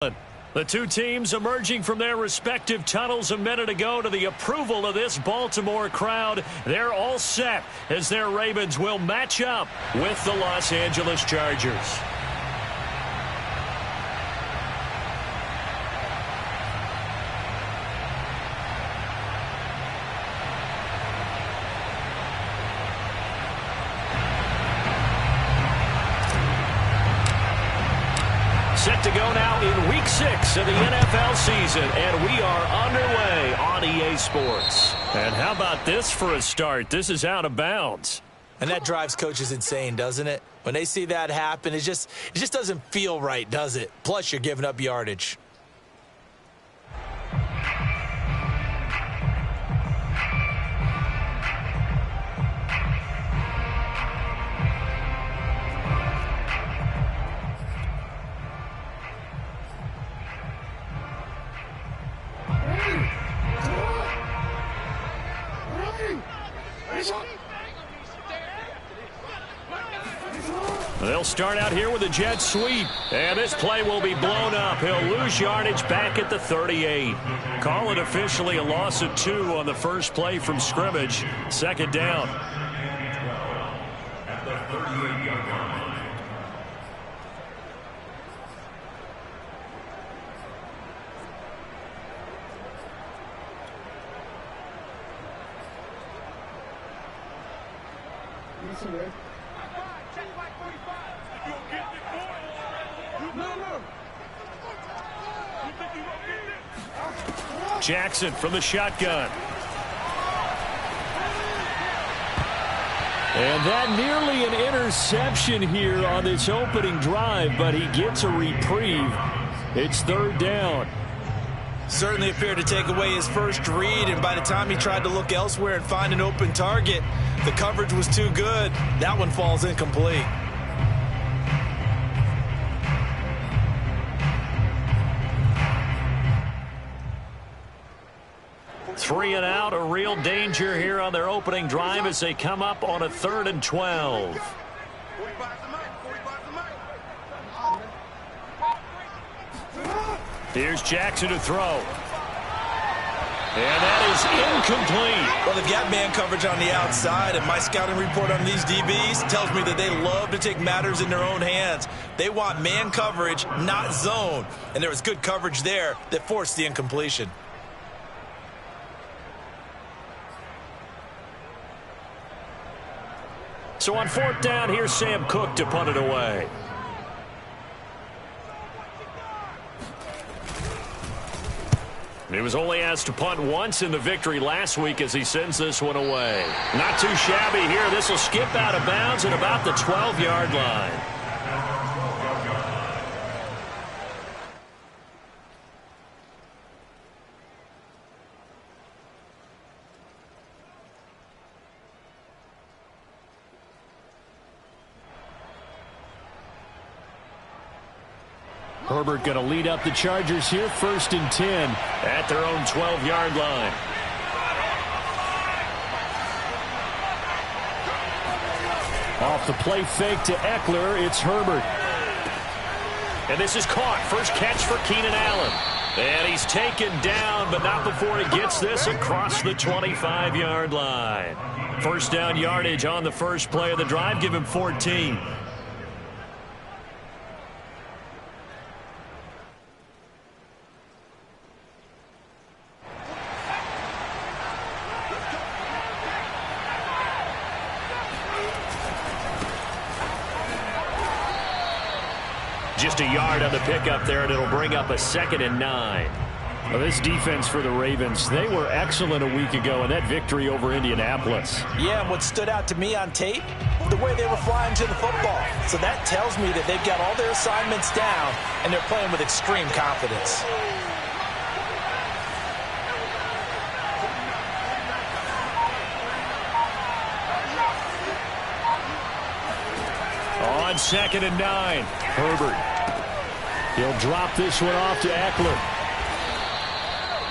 The two teams emerging from their respective tunnels a minute ago to the approval of this Baltimore crowd. They're all set as their Ravens will match up with the Los Angeles Chargers. Set to go now in Week 6 of the NFL season, and we are underway on EA Sports. And how about this for a start? This is out of bounds. And that drives coaches insane, doesn't it? When they see that happen, it just doesn't feel right, does it? Plus, you're giving up yardage. They'll start out here with a jet sweep, and this play will be blown up. He'll lose yardage back at the 38. Call it officially a loss of 2 on the first play from scrimmage. Second down. At the 38-yard line. Jackson from the shotgun. And that nearly an interception here on this opening drive, but he gets a reprieve. It's third down. Certainly appeared to take away his first read, and by the time he tried to look elsewhere and find an open target, the coverage was too good. That one falls incomplete. Three and out, a real danger here on their opening drive as they come up on a 3rd and 12. Here's Jackson to throw. And that is incomplete. Well, they've got man coverage on the outside, and my scouting report on these DBs tells me that they love to take matters in their own hands. They want man coverage, not zone. And there was good coverage there that forced the incompletion. So on 4th down, here's Sam Cook to punt it away. He was only asked to punt once in the victory last week as he sends this one away. Not too shabby here. This will skip out of bounds at about the 12-yard line. Herbert going to lead up the Chargers here, 1st and 10 at their own 12-yard line. Off the play fake to Eckler, it's Herbert. And this is caught. First catch for Keenan Allen. And he's taken down, but not before he gets this across the 25-yard line. First down yardage on the first play of the drive. Give him 14. Just a yard on the pickup there, and it'll bring up a 2nd and 9. Well, this defense for the Ravens, they were excellent a week ago in that victory over Indianapolis. Yeah, and what stood out to me on tape, the way they were flying to the football. So that tells me that they've got all their assignments down, and they're playing with extreme confidence. On 2nd and 9, Herbert. He'll drop this one off to Eckler.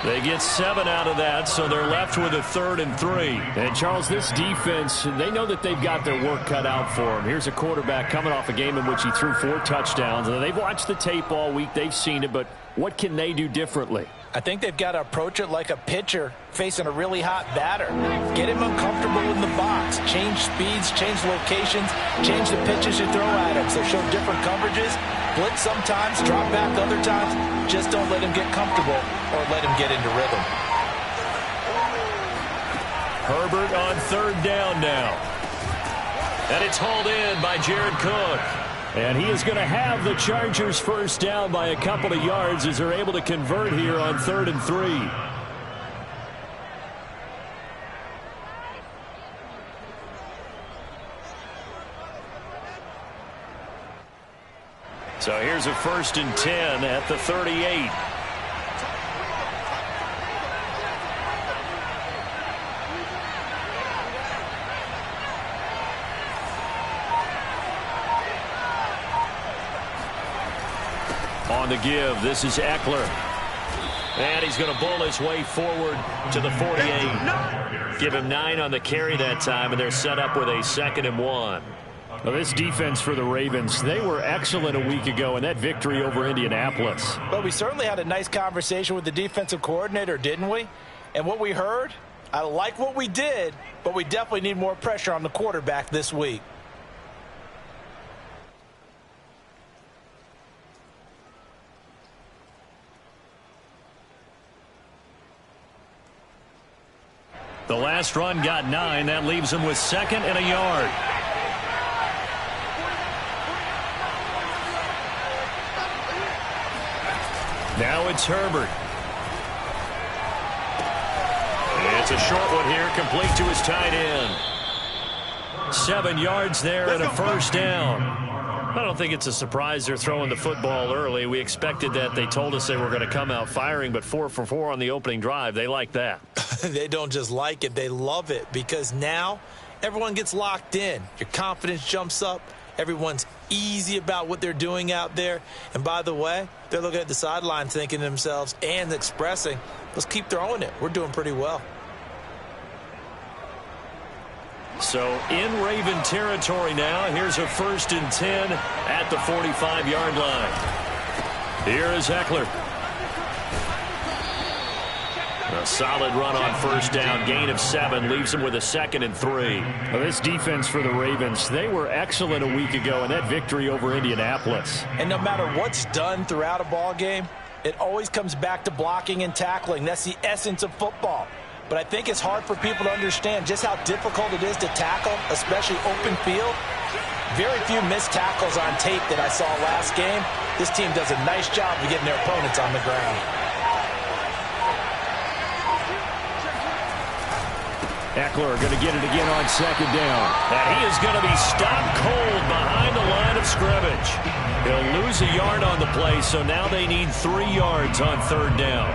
They get 7 out of that, so they're left with a 3rd and 3. And, Charles, this defense, they know that they've got their work cut out for them. Here's a quarterback coming off a game in which he threw 4 touchdowns. And they've watched the tape all week. They've seen it, but what can they do differently? I think they've got to approach it like a pitcher facing a really hot batter. Get him uncomfortable in the box. Change speeds, change locations, change the pitches you throw at him. So show different coverages. Blitz sometimes, drop back other times. Just don't let him get comfortable or let him get into rhythm. Herbert on 3rd down now. And it's hauled in by Jared Cook. And he is going to have the Chargers first down by a couple of yards as they're able to convert here on 3rd and 3. So here's a 1st and 10 at the 38. On the give, this is Eckler. And he's going to bull his way forward to the 48. Give him 9 on the carry that time, and they're set up with a 2nd and 1. Well, this defense for the Ravens, they were excellent a week ago in that victory over Indianapolis. But we certainly had a nice conversation with the defensive coordinator, didn't we? And what we heard, I like what we did, but we definitely need more pressure on the quarterback this week. The last run got 9. That leaves him with 2nd and a yard. Now it's Herbert. It's a short one here, complete to his tight end. 7 yards there and a first down. I don't think it's a surprise they're throwing the football early. We expected that. They told us they were going to come out firing, but 4 for 4 on the opening drive. They like that. They don't just like it, they love it, because now everyone gets locked in. Your confidence jumps up. Everyone's easy about what they're doing out there. And by the way, they're looking at the sideline thinking to themselves and expressing, let's keep throwing it. We're doing pretty well. So in Raven territory now, here's a 1st and 10 at the 45-yard line. Here is Eckler. A solid run on first down, gain of 7, leaves him with a 2nd and 3. Well, this defense for the Ravens, they were excellent a week ago in that victory over Indianapolis. And no matter what's done throughout a ball game, it always comes back to blocking and tackling. That's the essence of football. But I think it's hard for people to understand just how difficult it is to tackle, especially open field. Very few missed tackles on tape that I saw last game. This team does a nice job of getting their opponents on the ground. Eckler going to get it again on 2nd down. And he is going to be stopped cold behind the line of scrimmage. He'll lose a yard on the play, so now they need 3 yards on 3rd down.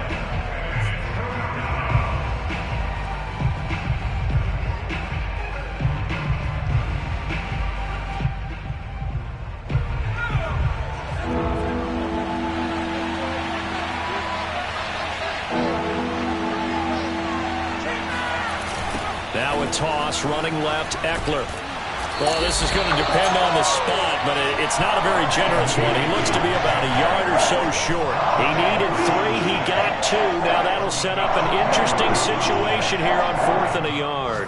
Now a toss, running left, Eckler. Well, this is going to depend on the spot, but it's not a very generous one. He looks to be about a yard or so short. He needed 3, he got 2. Now that'll set up an interesting situation here on 4th and a yard.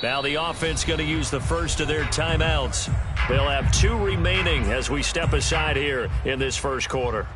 Now the offense going to use the first of their timeouts. They'll have 2 remaining as we step aside here in this first quarter.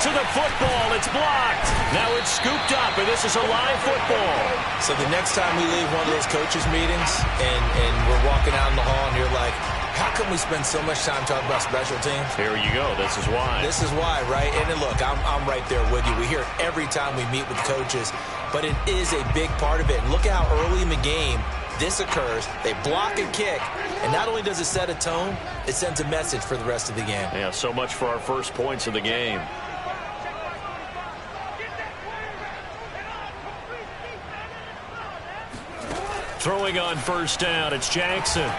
To the football, it's blocked. Now it's scooped up, and this is a live football. So the next time we leave one of those coaches' meetings and we're walking out in the hall and you're like, How come we spend so much time talking about special teams? Here you go. This is why. This is why, right? And look, I'm right there with you. We hear it every time we meet with coaches, but it is a big part of it. And look at how early in the game this occurs. They block a kick, and not only does it set a tone, it sends a message for the rest of the game. Yeah, so much for our first points of the game. Throwing on first down, it's Jackson.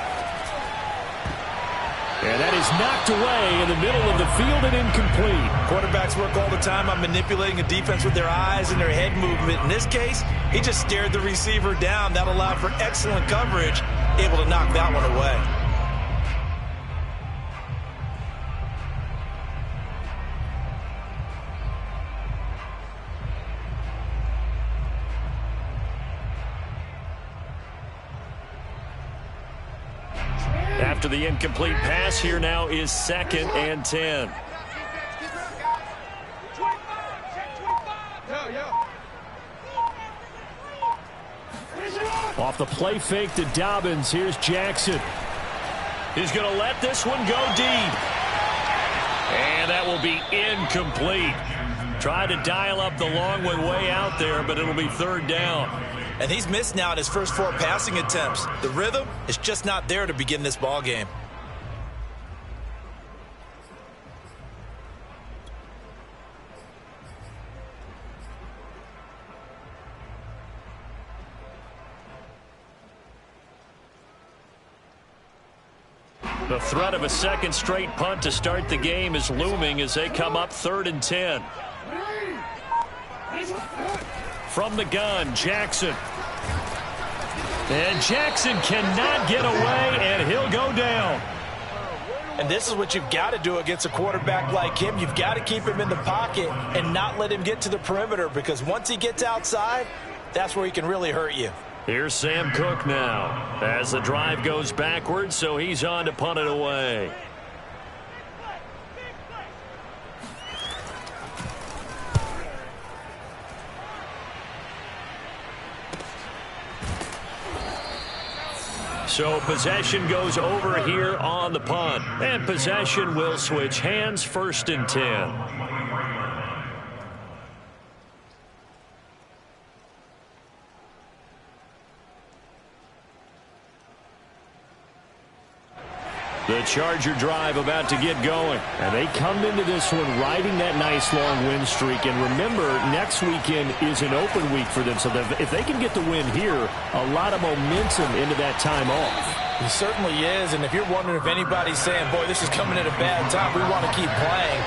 And that is knocked away in the middle of the field and incomplete. Quarterbacks work all the time on manipulating a defense with their eyes and their head movement. In this case, he just stared the receiver down. That allowed for excellent coverage, able to knock that one away. After the incomplete pass, here now is 2nd and 10. Off the play fake to Dobbins. Here's Jackson. He's going to let this one go deep. And that will be incomplete. Tried to dial up the long one way out there, but it'll be 3rd down. And he's missed now in his first 4 passing attempts. The rhythm is just not there to begin this ball game. The threat of a second straight punt to start the game is looming as they come up 3rd and 10. From the gun, Jackson. And Jackson cannot get away, and he'll go down. And this is what you've got to do against a quarterback like him. You've got to keep him in the pocket and not let him get to the perimeter, because once he gets outside, that's where he can really hurt you. Here's Sam Cook now as the drive goes backwards, so he's on to punt it away. So possession goes over here on the punt. And possession will switch hands, 1st and 10. The Charger drive about to get going. And they come into this one riding that nice long win streak. And remember, next weekend is an open week for them. So if they can get the win here, a lot of momentum into that time off. He certainly is. And if you're wondering if anybody's saying, boy, this is coming at a bad time, we want to keep playing,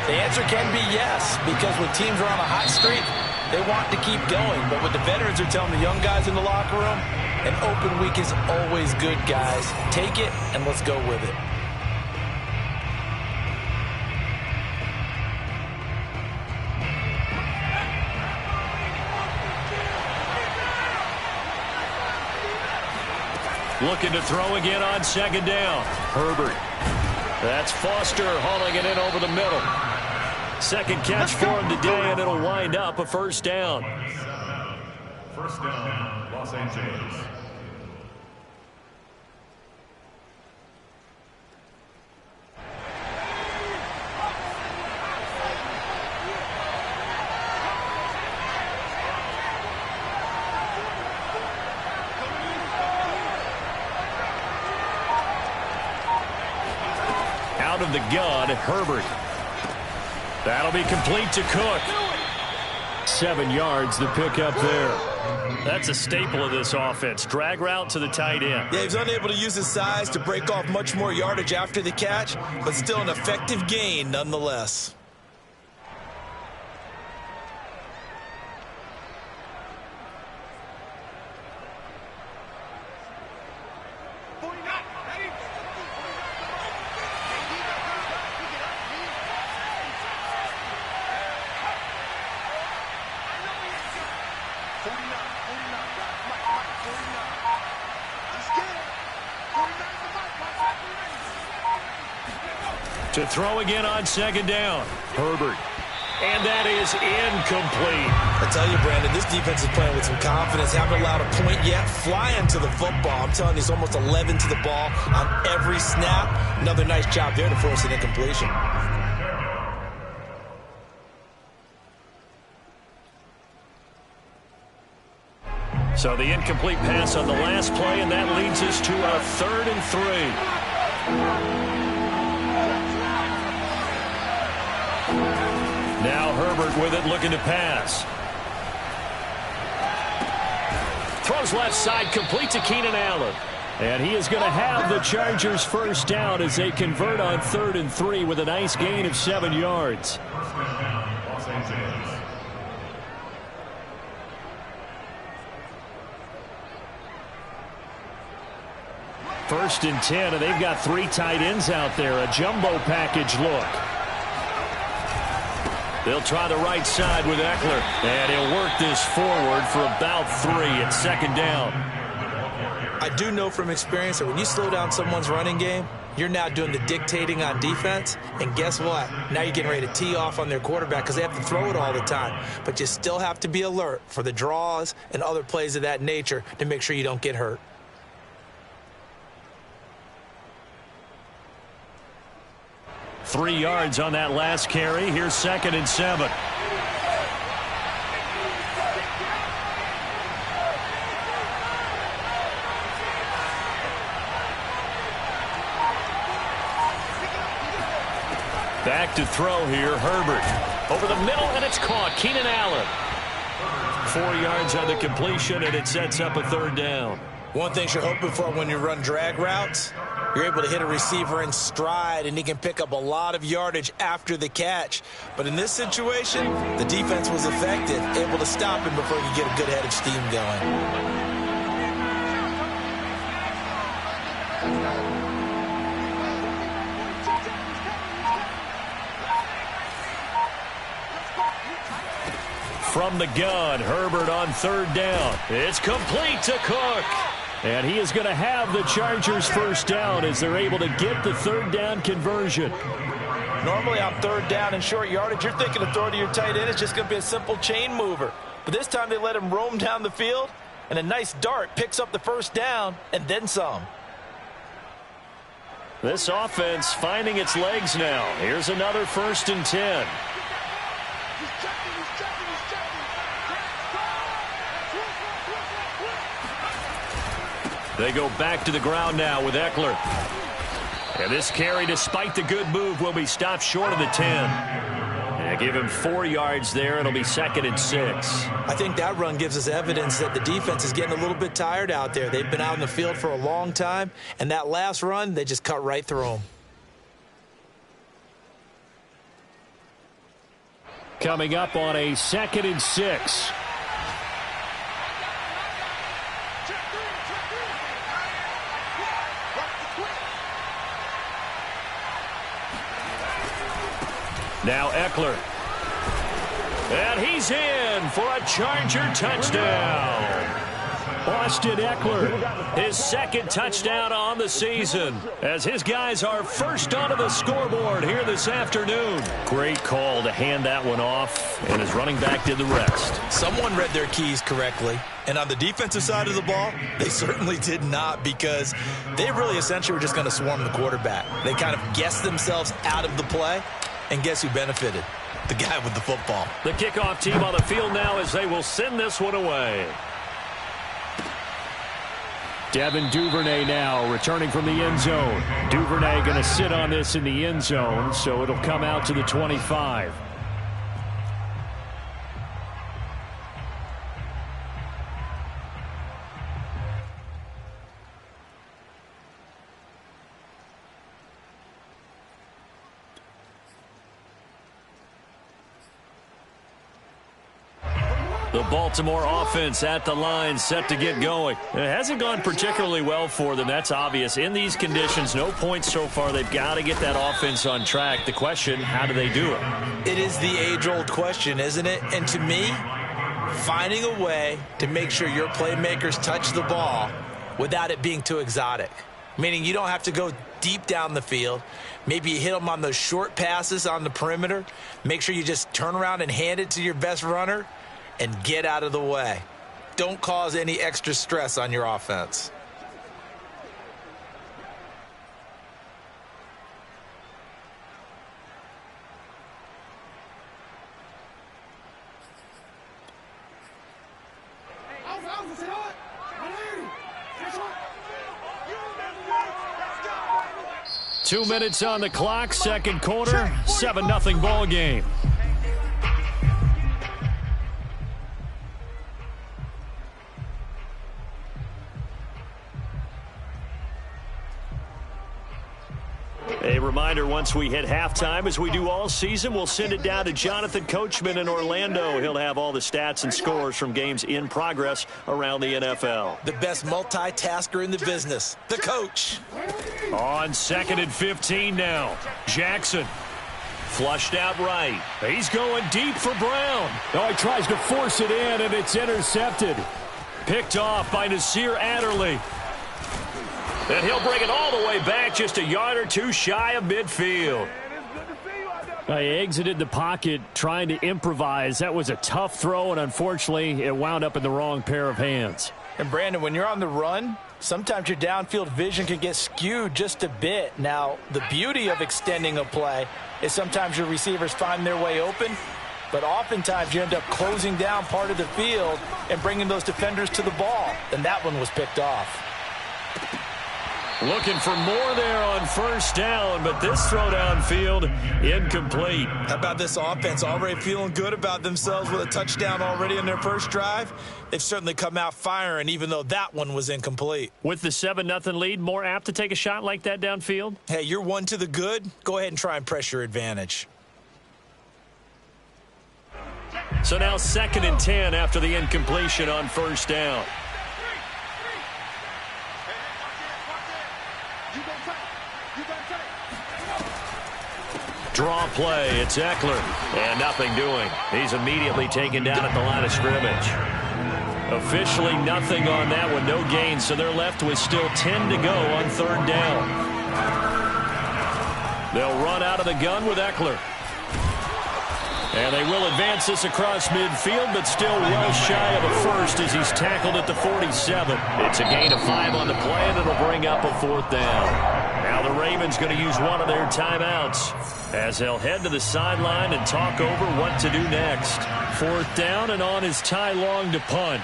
the answer can be yes. Because when teams are on a hot streak, they want to keep going. But what the veterans are telling the young guys in the locker room, an open week is always good, guys. Take it, and let's go with it. Looking to throw again on 2nd down. Herbert. That's Foster hauling it in over the middle. 2nd catch for him today, and it'll wind up a 1st down. 1st down, Los Angeles. Out of the gun, Herbert. That'll be complete to Cook. 7 yards, the pickup there. That's a staple of this offense. Drag route to the tight end. Yeah, he's unable to use his size to break off much more yardage after the catch, but still an effective gain nonetheless. To throw again on 2nd down. Herbert. And that is incomplete. I tell you, Brandon, this defense is playing with some confidence. Haven't allowed a point yet. Flying to the football. I'm telling you, it's almost 11 to the ball on every snap. Another nice job there to force an incompletion. So the incomplete pass on the last play, and that leads us to a 3rd and 3. Now Herbert with it, looking to pass. Throws left side, complete to Keenan Allen. And he is going to have the Chargers first down as they convert on 3rd and 3 with a nice gain of 7 yards. Los Angeles. First and 10, and they've got 3 tight ends out there. A jumbo package look. They'll try the right side with Eckler. And he'll work this forward for about 3 at 2nd down. I do know from experience that when you slow down someone's running game, you're now doing the dictating on defense. And guess what? Now you're getting ready to tee off on their quarterback because they have to throw it all the time. But you still have to be alert for the draws and other plays of that nature to make sure you don't get hurt. Three yards on that last carry. Here's 2nd and 7. Back to throw here, Herbert. Over the middle, and it's caught. Keenan Allen. 4 yards on the completion, and it sets up a 3rd down. One thing you're hoping for when you run drag routes, you're able to hit a receiver in stride, and he can pick up a lot of yardage after the catch. But in this situation, the defense was effective, able to stop him before he could get a good head of steam going. From the gun, Herbert on 3rd down. It's complete to Cook. And he is going to have the Chargers first down as they're able to get the 3rd down conversion. Normally on 3rd down and short yardage, you're thinking of throwing to your tight end. It's just going to be a simple chain mover. But this time they let him roam down the field, and a nice dart picks up the first down and then some. This offense finding its legs now. Here's another 1st and 10. They go back to the ground now with Eckler. And this carry, despite the good move, will be stopped short of the 10. And give him 4 yards there. It'll be 2nd and 6. I think that run gives us evidence that the defense is getting a little bit tired out there. They've been out in the field for a long time, and that last run, they just cut right through them. Coming up on a 2nd and 6. Now Eckler. And he's in for a Charger touchdown. Austin Eckler, his 2nd touchdown on the season, as his guys are first onto the scoreboard here this afternoon. Great call to hand that one off, and his running back did the rest. Someone read their keys correctly, and on the defensive side of the ball, they certainly did not, because they really essentially were just going to swarm the quarterback. They kind of guessed themselves out of the play, and guess who benefited? The guy with the football. The kickoff team on the field now as they will send this one away. Devin Duvernay now returning from the end zone. Duvernay going to sit on this in the end zone, so it'll come out to the 25. The Baltimore offense at the line, set to get going. It hasn't gone particularly well for them. That's obvious. In these conditions, no points so far. They've got to get that offense on track. The question, how do they do it? It is the age-old question, isn't it? And to me, finding a way to make sure your playmakers touch the ball without it being too exotic. Meaning you don't have to go deep down the field. Maybe you hit them on those short passes on the perimeter. Make sure you just turn around and hand it to your best runner and get out of the way. Don't cause any extra stress on your offense. Two minutes on the clock, second quarter, 7-0 ball game. A reminder, once we hit halftime, as we do all season, we'll send it down to Jonathan Coachman in Orlando. He'll have all the stats and scores from games in progress around the NFL. The best multitasker in the business, the coach. On 2nd and 15 now. Jackson. Flushed out right. He's going deep for Brown. Oh, he tries to force it in, and it's intercepted. Picked off by Nasir Adderley. And he'll bring it all the way back, just a yard or two shy of midfield. He exited the pocket trying to improvise. That was a tough throw, and unfortunately, it wound up in the wrong pair of hands. And, Brandon, when you're on the run, sometimes your downfield vision can get skewed just a bit. Now, the beauty of extending a play is sometimes your receivers find their way open, but oftentimes you end up closing down part of the field and bringing those defenders to the ball. And that one was picked off. Looking for more there on first down, but this throw downfield incomplete. How about this offense already feeling good about themselves with a touchdown already in their first drive? They've certainly come out firing, even though that one was incomplete. With the 7-0 lead, more apt to take a shot like that downfield? Hey, you're one to the good. Go ahead and try and press your advantage. So now 2nd and 10 after the incompletion on first down. Draw play, it's Eckler, and nothing doing. He's immediately taken down at the line of scrimmage. Officially nothing on that one, no gain, so they're left with still 10 to go on third down. They'll run out of the gun with Eckler. And they will advance this across midfield, but still well shy of a first as he's tackled at the 47. It's a gain of 5 on the play, and it'll bring up a 4th down. Now the Ravens going to use one of their timeouts as they'll head to the sideline and talk over what to do next. 4th down, and on is Ty Long to punt.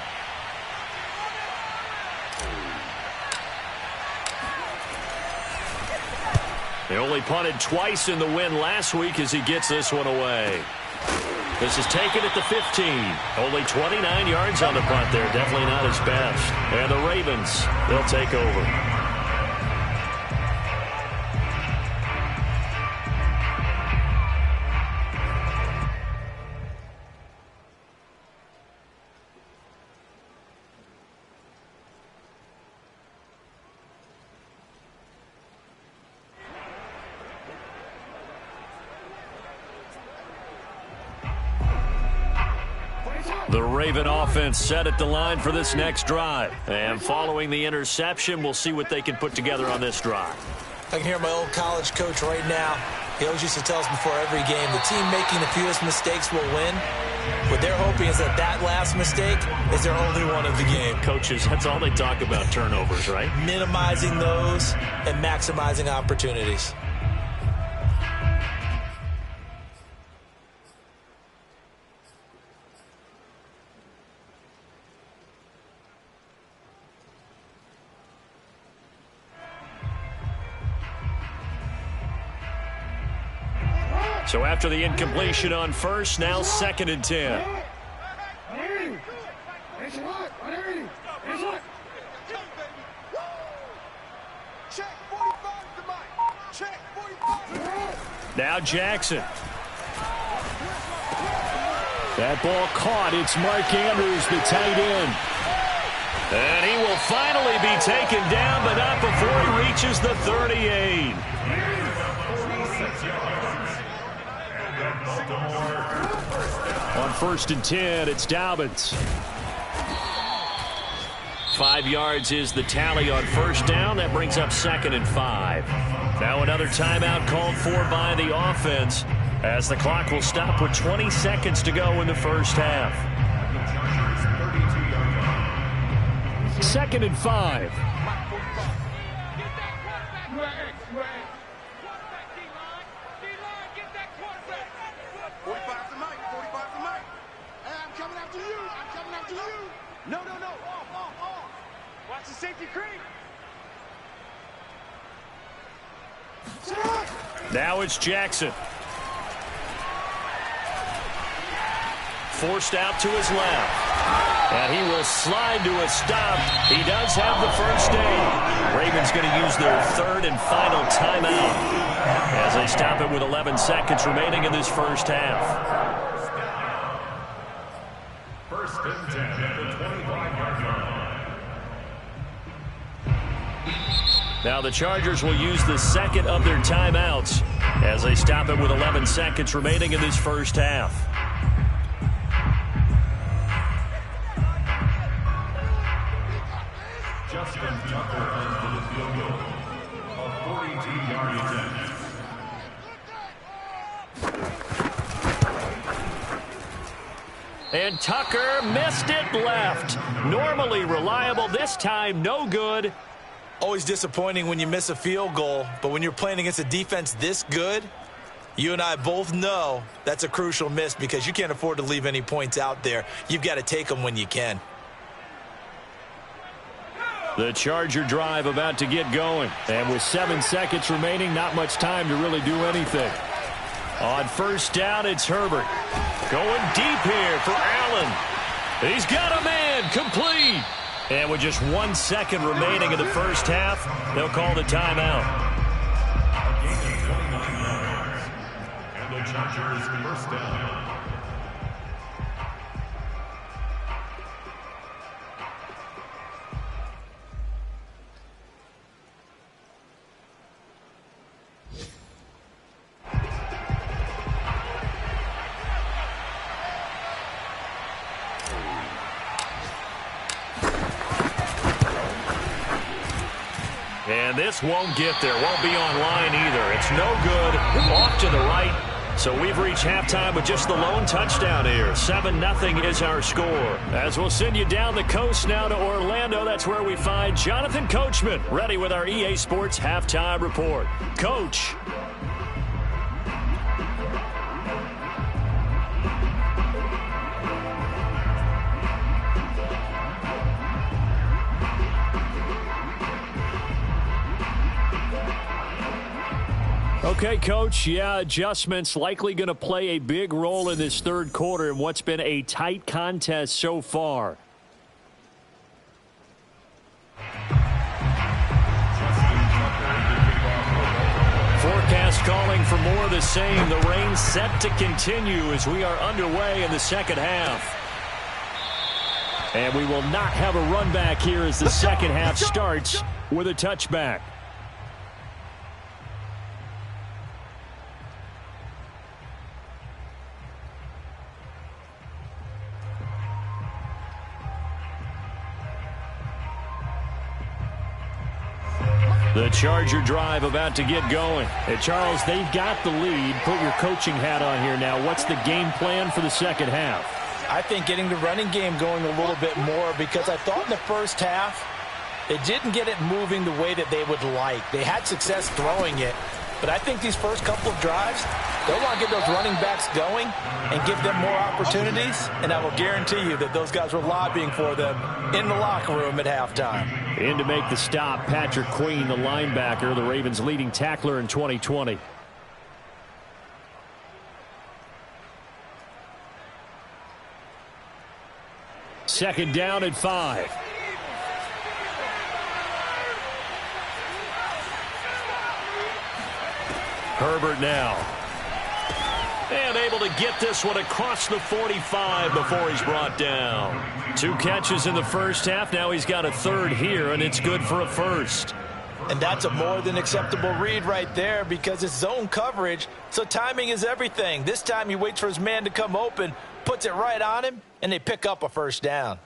They only punted twice in the win last week as he gets this one away. This is taken at the 15. Only 29 yards on the punt there. Definitely not his best. And the Ravens, they'll take over. The Raven offense set at the line for this next drive. And following the interception, we'll see what they can put together on this drive. I can hear my old college coach right now. He always used to tell us before every game, the team making the fewest mistakes will win. What they're hoping is that that last mistake is their only one of the game. Coaches, that's all they talk about, turnovers, right? Minimizing those and maximizing opportunities. So after the incompletion on first, now 2nd and 10. Now Jackson. That ball caught. It's Mark Andrews, the tight end. And he will finally be taken down, but not before he reaches the 38. On 1st and 10, it's Dobbins. 5 yards is the tally on first down. That brings up 2nd and 5. Now another timeout called for by the offense as the clock will stop with 20 seconds to go in the first half. 2nd and 5. Now it's Jackson. Forced out to his left. And he will slide to a stop. He does have the first down. Ravens going to use their 3rd and final timeout as they stop it with 11 seconds remaining in this first half. 1st and 10 at the 25-yard line. Now the Chargers will use the 2nd of their timeouts as they stop it with 11 seconds remaining in this first half. Justin Tucker into the field goal. A 42-yard attempt. And Tucker missed it left. Normally reliable, this time no good. Always disappointing when you miss a field goal, but when you're playing against a defense this good, you and I both know that's a crucial miss because you can't afford to leave any points out there. You've got to take them when you can. The Charger drive about to get going. And with 7 seconds remaining, not much time to really do anything. On first down, it's Herbert. Going deep here for Allen. He's got a man, complete. And with just 1 second remaining in the first half, they'll call the timeout. A gain of 29 yards. And the Chargers first down. And this won't get there. Won't be online either. It's no good. Off to the right. So we've reached halftime with just the lone touchdown here. 7-0 is our score. As we'll send you down the coast now to Orlando, that's where we find Jonathan Coachman, ready with our EA Sports Halftime Report. Coach. Okay, Coach, yeah, adjustments likely going to play a big role in this third quarter in what's been a tight contest so far. Forecast calling for more of the same. The rain set to continue as we are underway in the second half. And we will not have a run back here as the second half starts with a touchback. The Charger drive about to get going. Hey, Charles, they've got the lead. Put your coaching hat on here now. What's the game plan for the second half? I think getting the running game going a little bit more because I thought in the first half they didn't get it moving the way that they would like. They had success throwing it, but I think these first couple of drives, they'll want to get those running backs going and give them more opportunities, and I will guarantee you that those guys were lobbying for them in the locker room at halftime. In to make the stop, Patrick Queen, the linebacker, the Ravens' leading tackler in 2020. Second down at 5. Herbert now. And able to get this one across the 45 before he's brought down. 2 catches in the first half. Now he's got a third here, and it's good for a first. And that's a more than acceptable read right there because it's zone coverage, so timing is everything. This time he waits for his man to come open, puts it right on him, and they pick up a first down.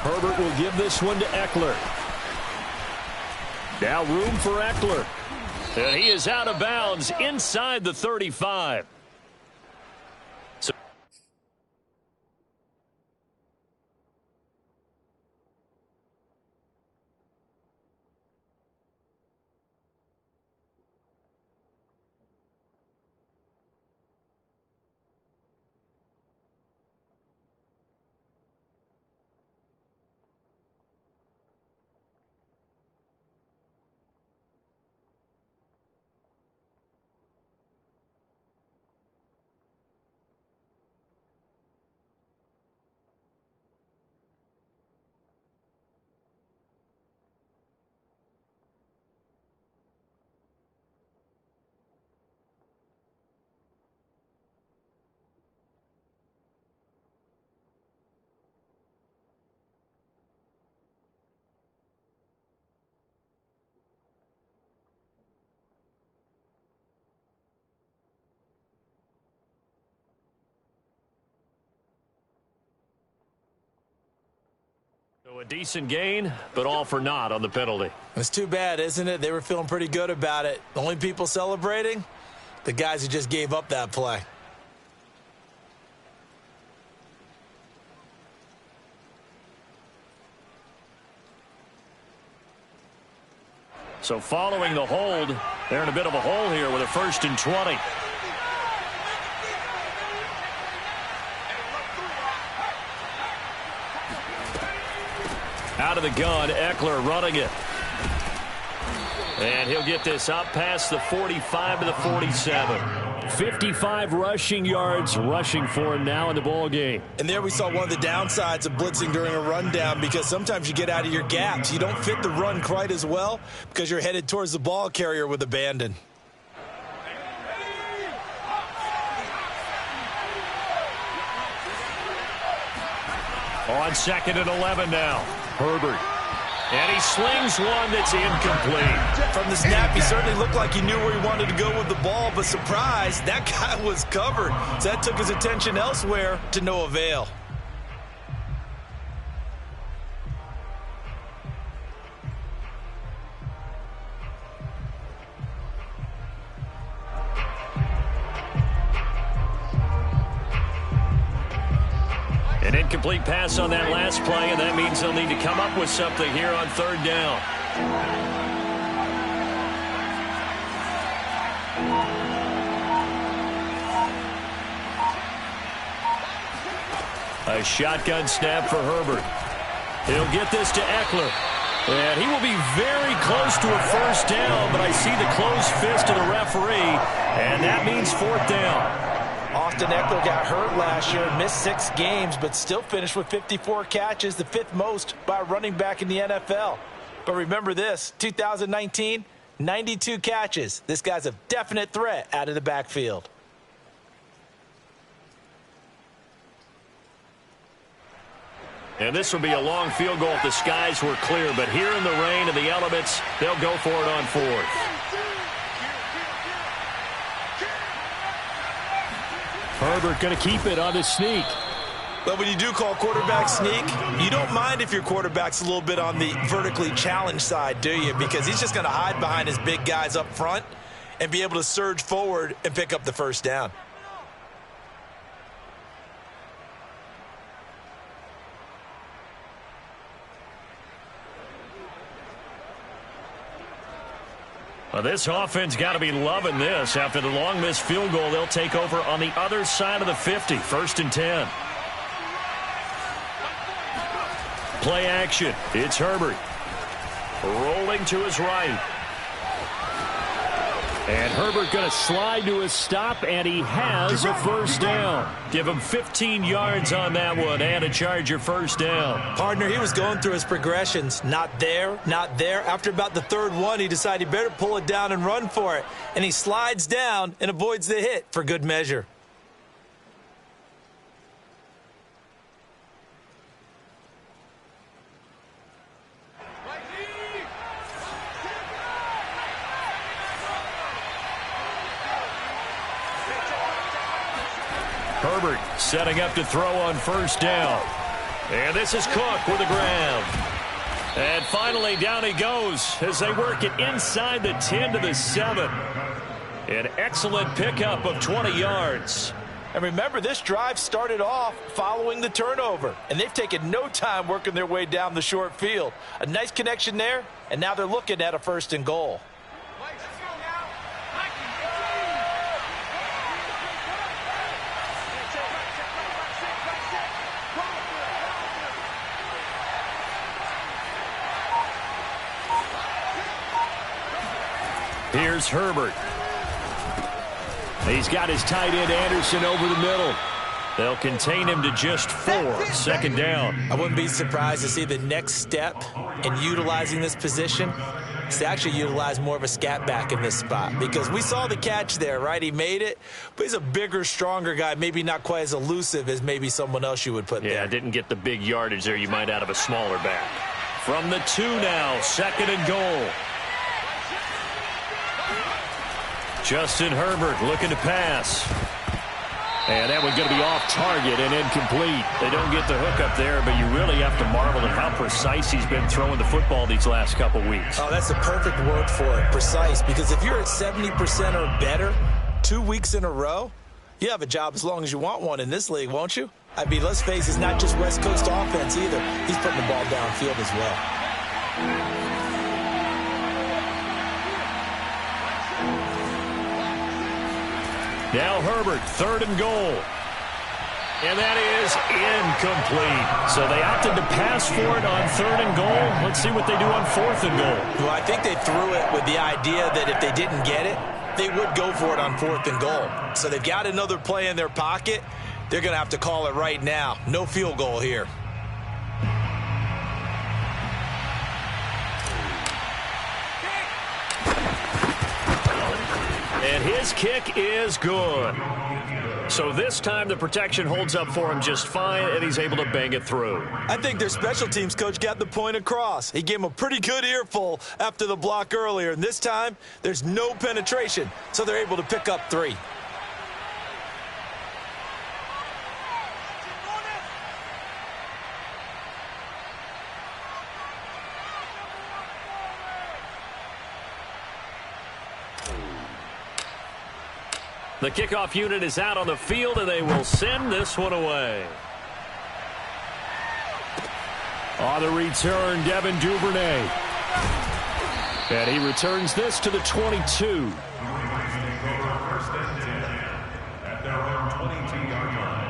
Herbert will give this one to Eckler. Now room for Eckler. And he is out of bounds inside the 35. So a decent gain, but all for naught on the penalty. It's too bad, isn't it? They were feeling pretty good about it. The only people celebrating? The guys who just gave up that play. So following the hold, they're in a bit of a hole here with a 1st and 20. Out of the gun, Eckler running it. And he'll get this up past the 45 to the 47. 55 rushing yards rushing for him now in the ball game. And there we saw one of the downsides of blitzing during a rundown, because sometimes you get out of your gaps. You don't fit the run quite as well because you're headed towards the ball carrier with abandon. On 2nd and 11 now. Herbert. And he slings one that's incomplete. From the snap, he certainly looked like he knew where he wanted to go with the ball, but surprise, that guy was covered. So that took his attention elsewhere to no avail. An incomplete pass on that last play, and that means they'll need to come up with something here on 3rd down. A shotgun snap for Herbert. He'll get this to Eckler. And he will be very close to a 1st down, but I see the closed fist of the referee, and that means 4th down. Austin Eckler got hurt last year and missed 6 games, but still finished with 54 catches, the 5th most by a running back in the NFL. But remember this, 2019, 92 catches. This guy's a definite threat out of the backfield. And this will be a long field goal if the skies were clear, but here in the rain and the elements, they'll go for it on 4th. Herbert going to keep it on the sneak. But when you do call quarterback sneak, you don't mind if your quarterback's a little bit on the vertically challenged side, do you? Because he's just going to hide behind his big guys up front and be able to surge forward and pick up the 1st down. Well, this offense got to be loving this. After the long missed field goal, they'll take over on the other side of the 50, 1st and 10. Play action. It's Herbert. Rolling to his right. And Herbert going to slide to his stop, and he has a 1st down. Give him 15 yards on that one, and a Charger 1st down. Partner, he was going through his progressions. Not there, not there. After about the 3rd one, he decided he better pull it down and run for it. And he slides down and avoids the hit for good measure. Herbert setting up to throw on 1st down. And this is Cook with a grab. And finally, down he goes as they work it inside the 10 to the 7. An excellent pickup of 20 yards. And remember, this drive started off following the turnover, and they've taken no time working their way down the short field. A nice connection there, and now they're looking at a 1st and goal. Here's Herbert. He's got his tight end Anderson over the middle. They'll contain him to just 4. 2nd down. I wouldn't be surprised to see the next step in utilizing this position is to actually utilize more of a scat back in this spot, because we saw the catch there, right? He made it, but he's a bigger, stronger guy, maybe not quite as elusive as maybe someone else you would put there. Yeah, didn't get the big yardage there you might out of a smaller back. From the 2 now, 2nd and goal. Justin Herbert looking to pass. And that one's going to be off target and incomplete. They don't get the hook up there, but you really have to marvel at how precise he's been throwing the football these last couple weeks. Oh, that's the perfect word for it, precise. Because if you're at 70% or better 2 weeks in a row, you have a job as long as you want one in this league, won't you? I mean, let's face it, it's not just West Coast offense either. He's putting the ball downfield as well. Now Herbert, 3rd and goal. And that is incomplete. So they opted to pass for it on 3rd and goal. Let's see what they do on 4th and goal. Well, I think they threw it with the idea that if they didn't get it, they would go for it on 4th and goal. So they've got another play in their pocket. They're going to have to call it right now. No field goal here. And his kick is good. So this time the protection holds up for him just fine, and he's able to bang it through. I think their special teams coach got the point across. He gave him a pretty good earful after the block earlier, and this time there's no penetration, so they're able to pick up 3. The kickoff unit is out on the field, and they will send this one away. On the return, Devin Duvernay. And he returns this to the 22. First and 10 at their own 22-yard line.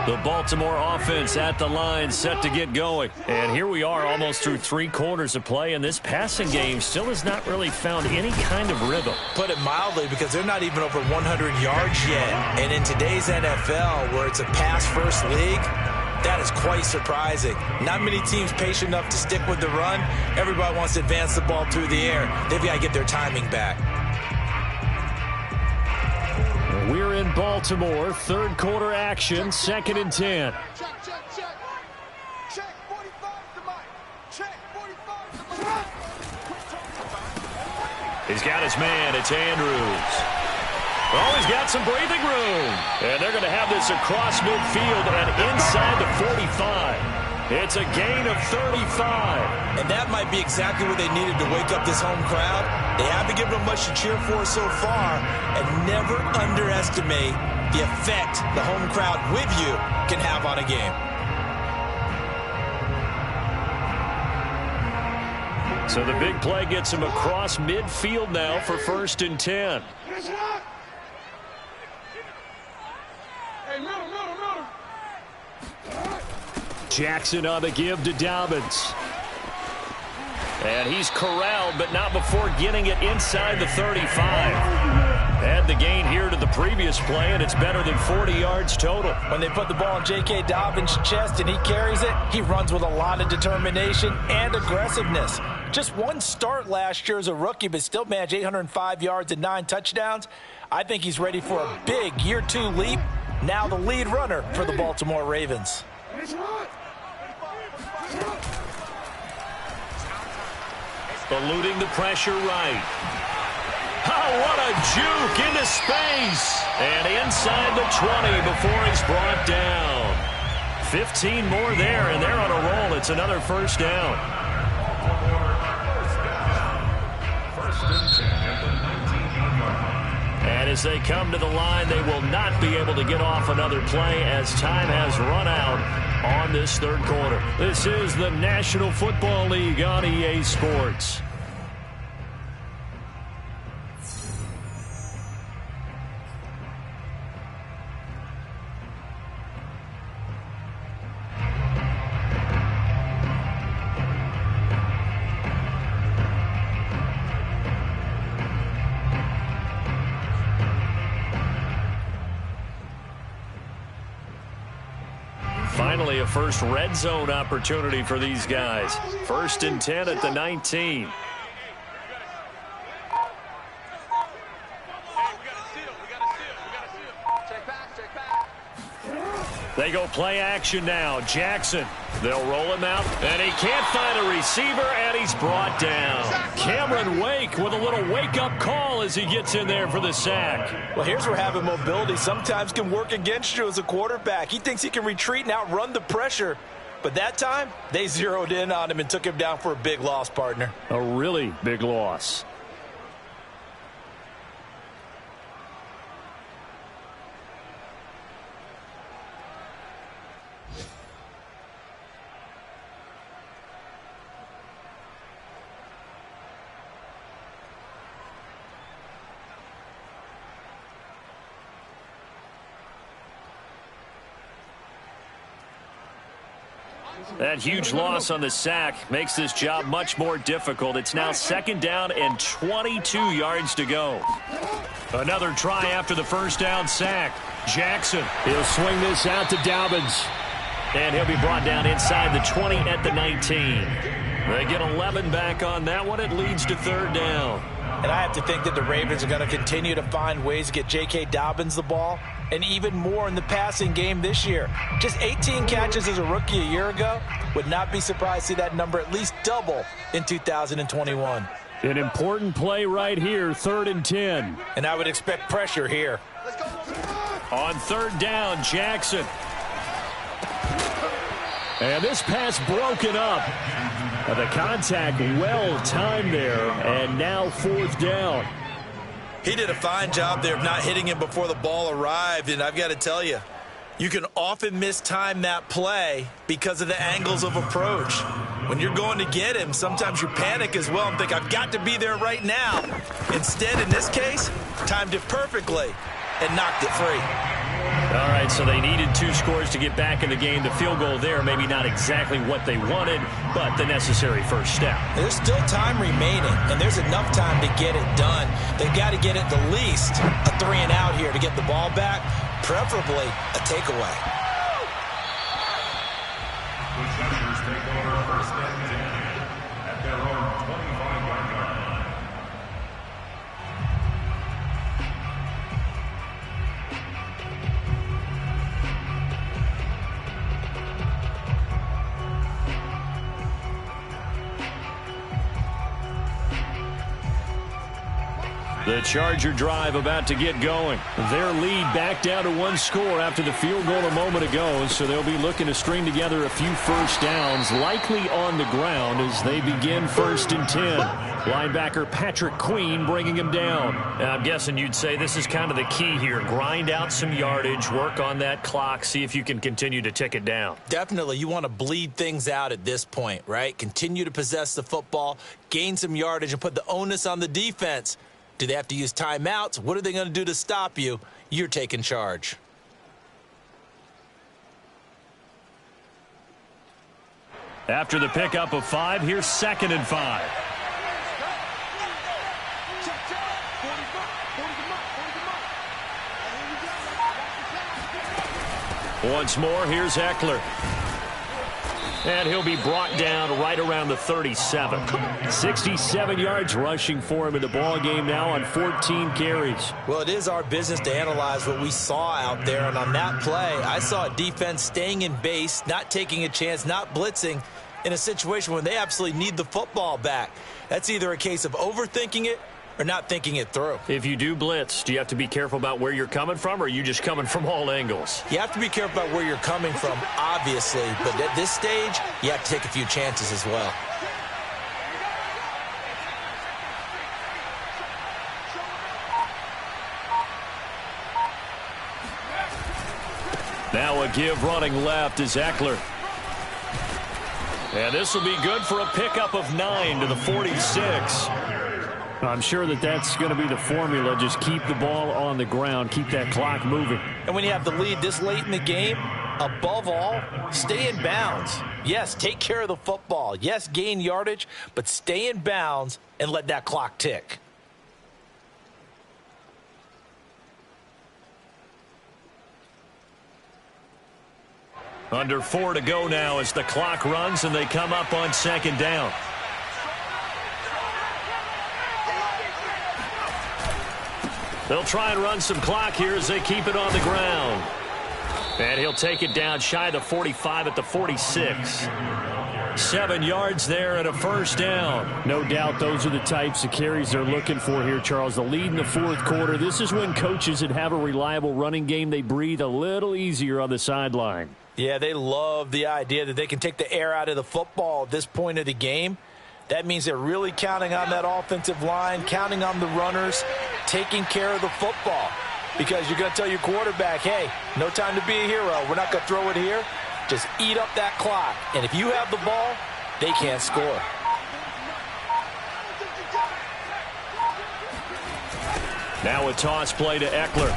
The Baltimore offense at the line, set to get going. And here we are almost through 3 quarters of play, and this passing game still has not really found any kind of rhythm. Put it mildly, because they're not even over 100 yards yet. And in today's NFL, where it's a pass-first league, that is quite surprising. Not many teams patient enough to stick with the run. Everybody wants to advance the ball through the air. They've got to get their timing back. We're in Baltimore, 3rd quarter action, 2nd and 10. Check, 45 to Mike. Check, 45 to Mike. He's got his man, it's Andrews. Oh, he's got some breathing room. And they're going to have this across midfield and inside the 45. It's a gain of 35. And that might be exactly what they needed to wake up this home crowd. They haven't given them much to cheer for so far, and never underestimate the effect the home crowd with you can have on a game. So the big play gets him across midfield now for 1st and 10. Jackson on the give to Dobbins. And he's corralled, but not before getting it inside the 35. And the gain here to the previous play, and it's better than 40 yards total. When they put the ball in J.K. Dobbins' chest and he carries it, he runs with a lot of determination and aggressiveness. Just one start last year as a rookie, but still managed 805 yards and 9 touchdowns. I think he's ready for a big year 2 leap. Now the lead runner for the Baltimore Ravens. Eluding the pressure right. Oh, what a juke into space. And inside the 20 before he's brought down. 15 more there, and they're on a roll. It's another first down. And as they come to the line, they will not be able to get off another play as time has run out on this third quarter. This is the National Football League on EA Sports. Finally, a first red zone opportunity for these guys. 1st and 10 at the 19. They go play action now. Jackson. They'll roll him out, and he can't find a receiver, and he's brought down. Cameron Wake with a little wake-up call as he gets in there for the sack. Well, here's where having mobility sometimes can work against you as a quarterback. He thinks he can retreat and outrun the pressure. But that time, they zeroed in on him and took him down for a big loss, partner. A really big loss. That huge loss on the sack makes this job much more difficult. It's now 2nd down and 22 yards to go. Another try after the first down sack. Jackson. He'll swing this out to Dobbins. And he'll be brought down inside the 20 at the 19. They get 11 back on that one. It leads to 3rd down. And I have to think that the Ravens are going to continue to find ways to get J.K. Dobbins the ball, and even more in the passing game this year. Just 18 catches as a rookie a year ago. Would not be surprised to see that number at least double in 2021. An important play right here, 3rd and 10. And I would expect pressure here. On 3rd down, Jackson. And this pass broken up. The contact well timed there, and now 4th down. He did a fine job there of not hitting him before the ball arrived, and I've got to tell you, you can often mistime that play because of the angles of approach. When you're going to get him, sometimes you panic as well and think, I've got to be there right now. Instead, in this case, timed it perfectly and knocked it free. All right, so they needed 2 scores to get back in the game. The field goal there, maybe not exactly what they wanted, but the necessary first step. There's still time remaining, and there's enough time to get it done. They've got to get at the least a 3 and out here to get the ball back, preferably a takeaway. The Chargers take over 1st and 10 at their own 25-yard line. The Charger drive about to get going. Their lead back down to 1 score after the field goal a moment ago, so they'll be looking to string together a few first downs, likely on the ground as they begin 1st and 10. Linebacker Patrick Queen bringing him down. I'm guessing you'd say this is kind of the key here. Grind out some yardage, work on that clock, see if you can continue to tick it down. Definitely, you want to bleed things out at this point, right? Continue to possess the football, gain some yardage, and put the onus on the defense. Do they have to use timeouts? What are they going to do to stop you? You're taking charge. After the pickup of 5, here's 2nd and 5. Once more, here's Eckler. And he'll be brought down right around the 37. 67 yards rushing for him in the ball game now on 14 carries. Well, it is our business to analyze what we saw out there. And on that play, I saw a defense staying in base, not taking a chance, not blitzing in a situation when they absolutely need the football back. That's either a case of overthinking it or not thinking it through. If you do blitz, do you have to be careful about where you're coming from, or are you just coming from all angles? You have to be careful about where you're coming from, obviously, but at this stage, you have to take a few chances as well. Now a give running left is Eckler. And this will be good for a pickup of 9 to the 46. I'm sure that's going to be the formula. Just keep the ball on the ground. Keep that clock moving. And when you have the lead this late in the game, above all, stay in bounds. Yes, take care of the football. Yes, gain yardage, but stay in bounds and let that clock tick. Under 4 to go now as the clock runs and they come up on second down. They'll try and run some clock here as they keep it on the ground. And he'll take it down shy of the 45 at the 46. 7 yards there and a first down. No doubt those are the types of carries they're looking for here, Charles. The lead in the fourth quarter. This is when coaches that have a reliable running game, they breathe a little easier on the sideline. Yeah, they love the idea that they can take the air out of the football at this point of the game. That means they're really counting on that offensive line, counting on the runners, taking care of the football. Because you're going to tell your quarterback, hey, no time to be a hero. We're not going to throw it here. Just eat up that clock. And if you have the ball, they can't score. Now a toss play to Eckler.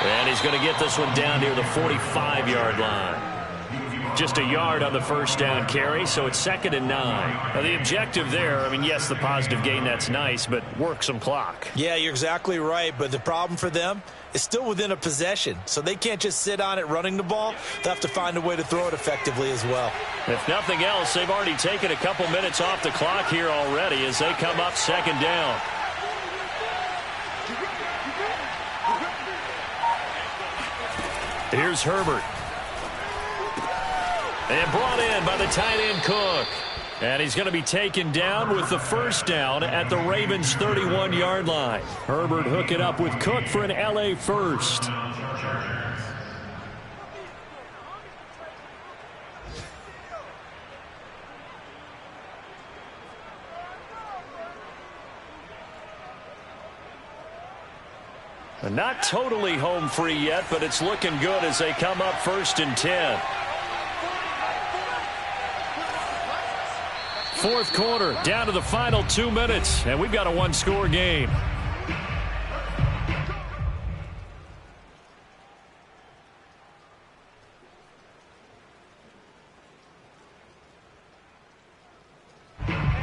And he's going to get this one down near the 45-yard line. Just a yard on the first down carry, so it's 2nd and 9. Now the objective there, I mean, yes, the positive gain, that's nice, but work some clock. Yeah, you're exactly right, but the problem for them is still within a possession, so they can't just sit on it running the ball. They'll have to find a way to throw it effectively as well. If nothing else, they've already taken a couple minutes off the clock here already as they come up 2nd down. Here's Herbert. And brought in by the tight end Cook. And he's going to be taken down with the first down at the Ravens' 31-yard line. Herbert hook it up with Cook for an LA first. Not totally home free yet, but it's looking good as they come up 1st and 10. Fourth quarter, down to the final 2 minutes, and we've got a one-score game.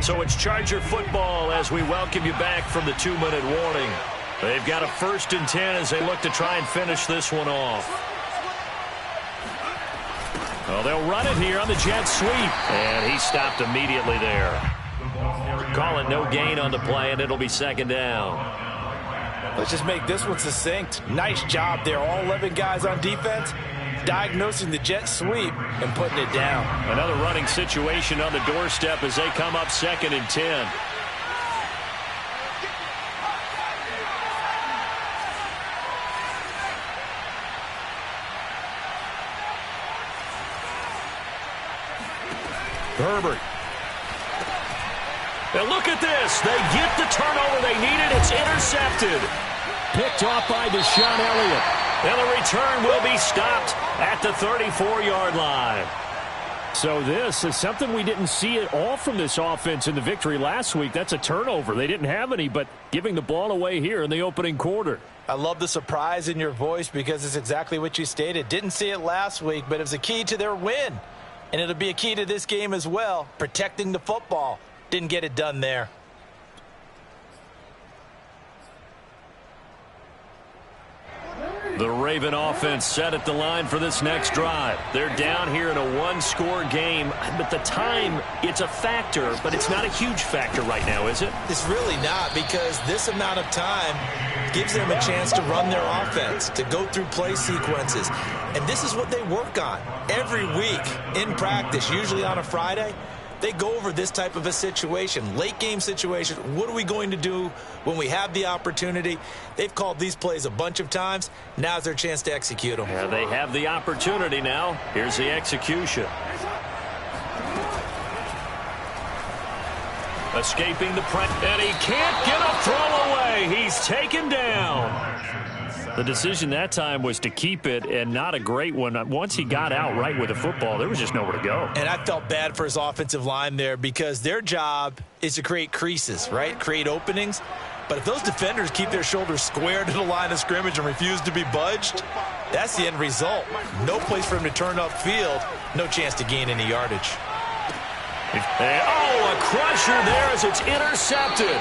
So it's Charger football as we welcome you back from the 2-minute warning. They've got a 1st and 10 as they look to try and finish this one off. Well, they'll run it here on the jet sweep. And he stopped immediately there. Call it no gain on the play, and it'll be 2nd down. Let's just make this one succinct. Nice job there. All 11 guys on defense diagnosing the jet sweep and putting it down. Another running situation on the doorstep as they come up 2nd and 10. Herbert. And look at this. They get the turnover they needed. It's intercepted. Picked off by Deshaun Elliott. And the return will be stopped at the 34-yard line. So this is something we didn't see at all from this offense in the victory last week. That's a turnover. They didn't have any, but giving the ball away here in the opening quarter. I love the surprise in your voice because it's exactly what you stated. Didn't see it last week, but it was a key to their win. And it'll be a key to this game as well, protecting the football. Didn't get it done there. The Raven offense set at the line for this next drive. They're down here in a one-score game, but the time, it's a factor, but it's not a huge factor right now, is it? It's really not, because this amount of time gives them a chance to run their offense, to go through play sequences. And this is what they work on every week in practice, usually on a Friday. They go over this type of a situation, late game situation. What are we going to do when we have the opportunity? They've called these plays a bunch of times. Now's their chance to execute them. Yeah, they have the opportunity now. Here's the execution. Escaping the press, and he can't get a throw away. He's taken down. The decision that time was to keep it, and not a great one. Once he got out right with the football, there was just nowhere to go. And I felt bad for his offensive line there, because their job is to create creases, right? Create openings. But if those defenders keep their shoulders square to the line of scrimmage and refuse to be budged, that's the end result. No place for him to turn upfield. No chance to gain any yardage. Oh, a crusher there as it's intercepted.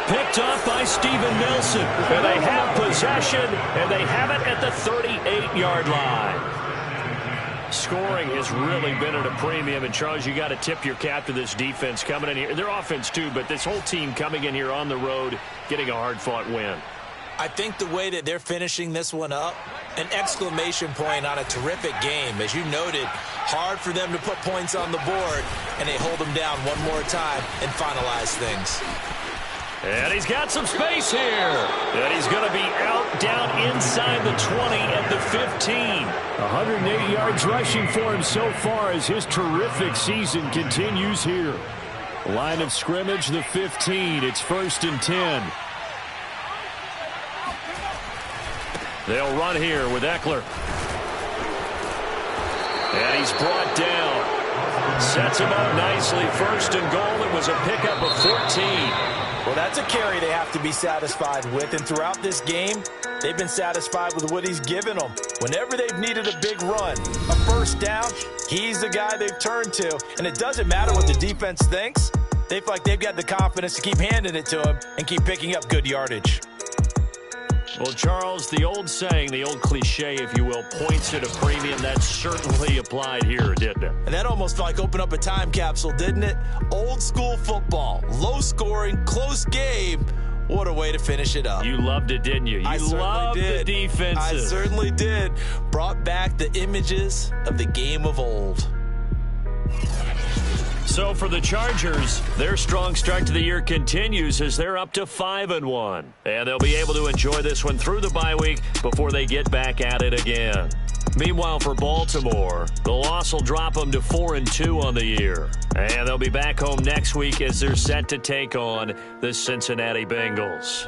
Picked up by Steven Nelson. And they have possession, and they have it at the 38-yard line. Scoring has really been at a premium. And, Charles, you got to tip your cap to this defense coming in here. Their offense, too, but this whole team coming in here on the road, getting a hard-fought win. I think the way that they're finishing this one up, an exclamation point on a terrific game. As you noted, hard for them to put points on the board, and they hold them down one more time and finalize things. And he's got some space here. And he's going to be out down inside the 20 at the 15. 108 yards rushing for him so far as his terrific season continues here. Line of scrimmage, the 15. It's 1st and 10. They'll run here with Eckler. And he's brought down. Sets him up nicely. 1st and goal. It was a pickup of 14. Well, that's a carry they have to be satisfied with. And throughout this game, they've been satisfied with what he's given them. Whenever they've needed a big run, a first down, he's the guy they've turned to. And it doesn't matter what the defense thinks. They feel like they've got the confidence to keep handing it to him and keep picking up good yardage. Well, Charles, the old saying, the old cliche, if you will, points at a premium. That certainly applied here, didn't it? And that almost felt like open up a time capsule, didn't it? Old school football, low scoring, close game. What a way to finish it up. You loved it, didn't you? You loved the defenses. I certainly did. Brought back the images of the game of old. So for the Chargers, their strong start to the year continues as they're up to 5-1. And they'll be able to enjoy this one through the bye week before they get back at it again. Meanwhile, for Baltimore, the loss will drop them to 4-2 on the year. And they'll be back home next week as they're set to take on the Cincinnati Bengals.